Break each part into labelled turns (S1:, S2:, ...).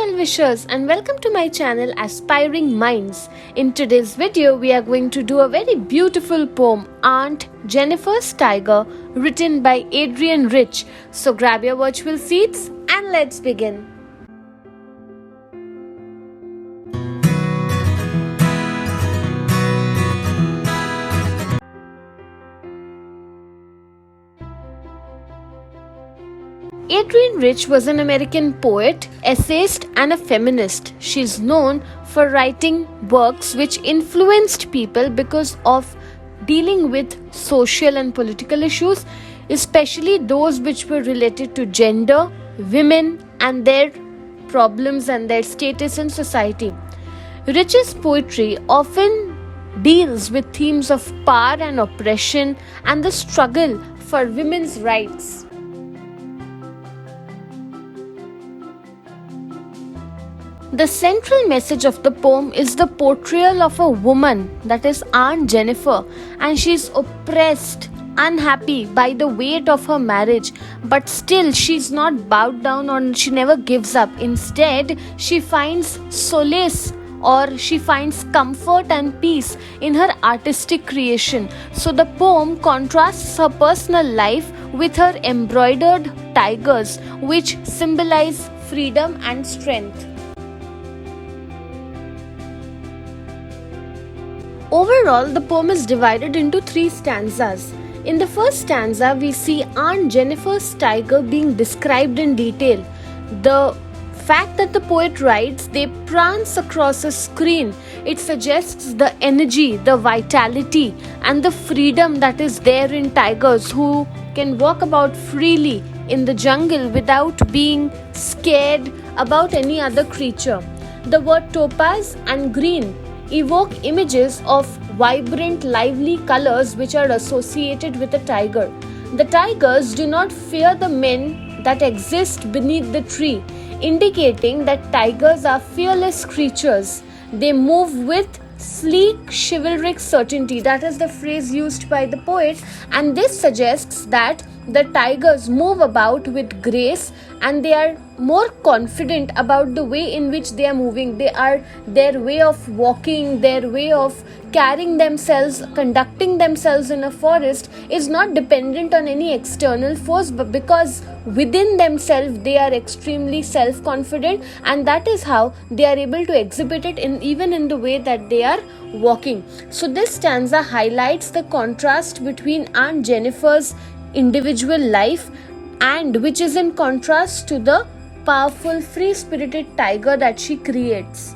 S1: well-wishers and welcome to my channel Aspiring Minds. In today's video, we are going to do a very beautiful poem, Aunt Jennifer's Tiger, written by Adrienne Rich. So grab your virtual seats and let's begin. Adrienne Rich was an American poet, essayist, and a feminist. She is known for writing works which influenced people because of dealing with social and political issues, especially those which were related to gender, women, and their problems and their status in society. Rich's poetry often deals with themes of power and oppression and the struggle for women's rights. The central message of the poem is the portrayal of a woman, that is Aunt Jennifer, and she is oppressed, unhappy by the weight of her marriage, but still she's not bowed down or she never gives up. Instead, she finds solace or she finds comfort and peace in her artistic creation. So the poem contrasts her personal life with her embroidered tigers, which symbolize freedom and strength. Overall, the poem is divided into 3 stanzas. In the first stanza, we see Aunt Jennifer's tiger being described in detail. The fact that the poet writes, they prance across a screen. It suggests the energy, the vitality, and the freedom that is there in tigers who can walk about freely in the jungle without being scared about any other creature. The word topaz and green evoke images of vibrant, lively colors which are associated with a tiger. The tigers do not fear the men that exist beneath the tree, indicating that tigers are fearless creatures. They move with sleek, chivalric certainty. That is the phrase used by the poet, and this suggests that the tigers move about with grace and they are more confident about the way in which they are moving. Their way of walking, their way of carrying themselves, conducting themselves in a forest is not dependent on any external force, but because within themselves they are extremely self-confident, and that is how they are able to exhibit it even in the way that they are walking. So this stanza highlights the contrast between Aunt Jennifer's individual life and which is in contrast to the powerful, free-spirited tiger that she creates.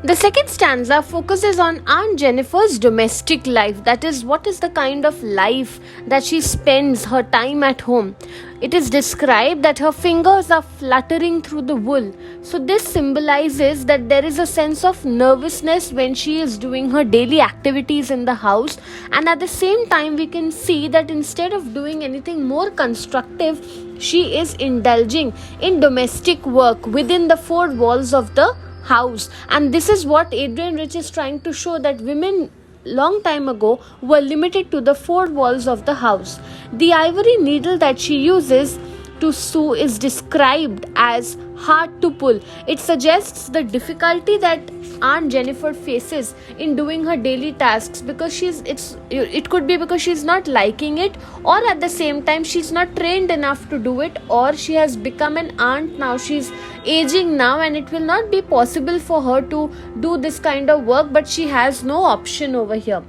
S1: The second stanza focuses on Aunt Jennifer's domestic life, that is, what is the kind of life that she spends her time at home. It is described that her fingers are fluttering through the wool. So this symbolizes that there is a sense of nervousness when she is doing her daily activities in the house, and at the same time we can see that instead of doing anything more constructive, she is indulging in domestic work within the 4 walls of the house. And this is what Adrienne Rich is trying to show, that women long time ago were limited to the 4 walls of the house. The ivory needle that she uses to sew is described as hard to pull. It suggests the difficulty that Aunt Jennifer faces in doing her daily tasks, because it could be because she's not liking it, or at the same time she's not trained enough to do it, or she has become an aunt now, she's aging now, and it will not be possible for her to do this kind of work, but she has no option over here.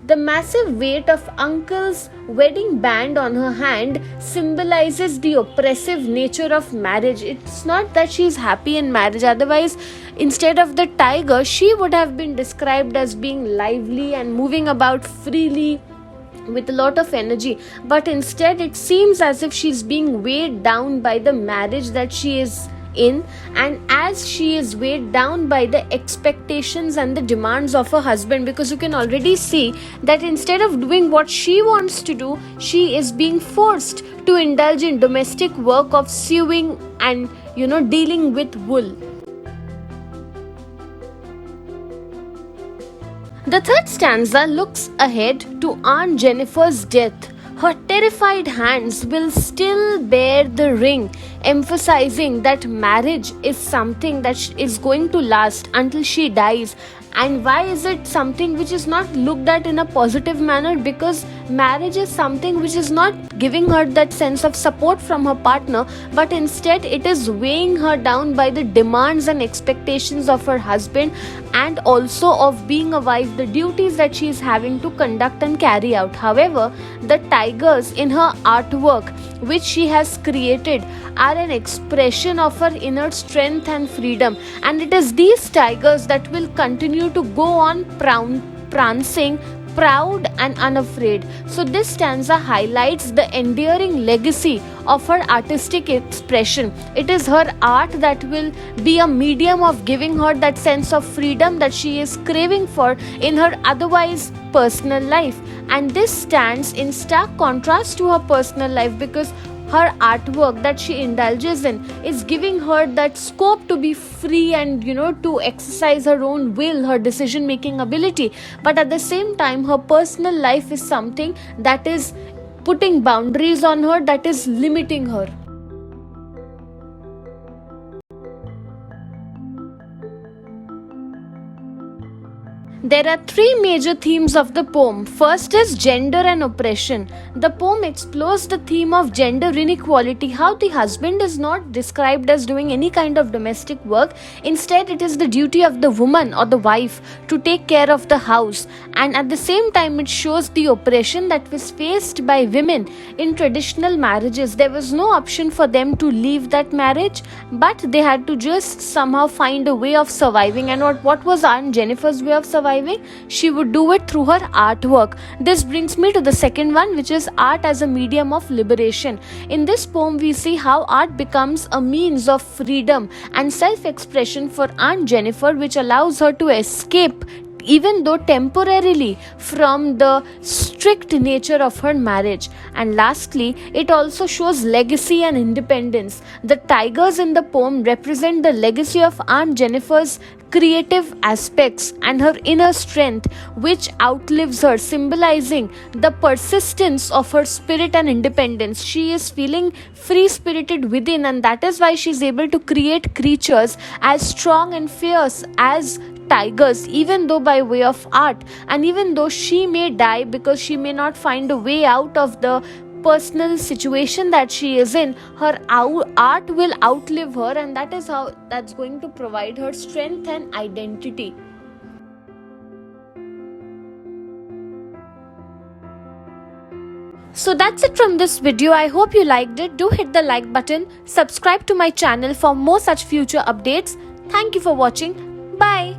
S1: The massive weight of uncle's wedding band on her hand symbolizes the oppressive nature of marriage. It's not that she's happy in marriage. Otherwise, instead of the tiger, she would have been described as being lively and moving about freely with a lot of energy. But instead, it seems as if she's being weighed down by the marriage that she is in, and as she is weighed down by the expectations and the demands of her husband, because you can already see that instead of doing what she wants to do, she is being forced to indulge in domestic work of sewing and dealing with wool. The third stanza looks ahead to Aunt Jennifer's death. Her terrified hands will still bear the ring, emphasizing that marriage is something that is going to last until she dies. And why is it something which is not looked at in a positive manner? Because marriage is something which is not giving her that sense of support from her partner, but instead it is weighing her down by the demands and expectations of her husband, and also of being a wife, the duties that she is having to conduct and carry out. However, the tigers in her artwork which she has created are an expression of her inner strength and freedom, and it is these tigers that will continue to go on prancing, proud and unafraid. So this stanza highlights the enduring legacy of her artistic expression. It is her art that will be a medium of giving her that sense of freedom that she is craving for in her otherwise personal life. And this stands in stark contrast to her personal life, because her artwork that she indulges in is giving her that scope to be free and to exercise her own will, her decision making ability. But at the same time, her personal life is something that is putting boundaries on her, that is limiting her. There are three major themes of the poem. First is gender and oppression. The poem explores the theme of gender inequality, how the husband is not described as doing any kind of domestic work. Instead, it is the duty of the woman or the wife to take care of the house. And at the same time, it shows the oppression that was faced by women in traditional marriages. There was no option for them to leave that marriage, but they had to just somehow find a way of surviving. And what was Aunt Jennifer's way of surviving? She would do it through her artwork. This brings me to the second one, which is art as a medium of liberation. In this poem, we see how art becomes a means of freedom and self-expression for Aunt Jennifer, which allows her to escape, even though temporarily, from the strict nature of her marriage. And lastly, it also shows legacy and independence. The tigers in the poem represent the legacy of Aunt Jennifer's creative aspects and her inner strength, which outlives her, symbolizing the persistence of her spirit and independence. She is feeling free spirited within, and that is why she is able to create creatures as strong and fierce as tigers, even though by way of art. And even though she may die because she may not find a way out of the personal situation that she is in, her art will outlive her, and that is how that's going to provide her strength and identity. So that's it from this video. I hope you liked it. Do hit the like button, subscribe to my channel for more such future updates. Thank you for watching. Bye.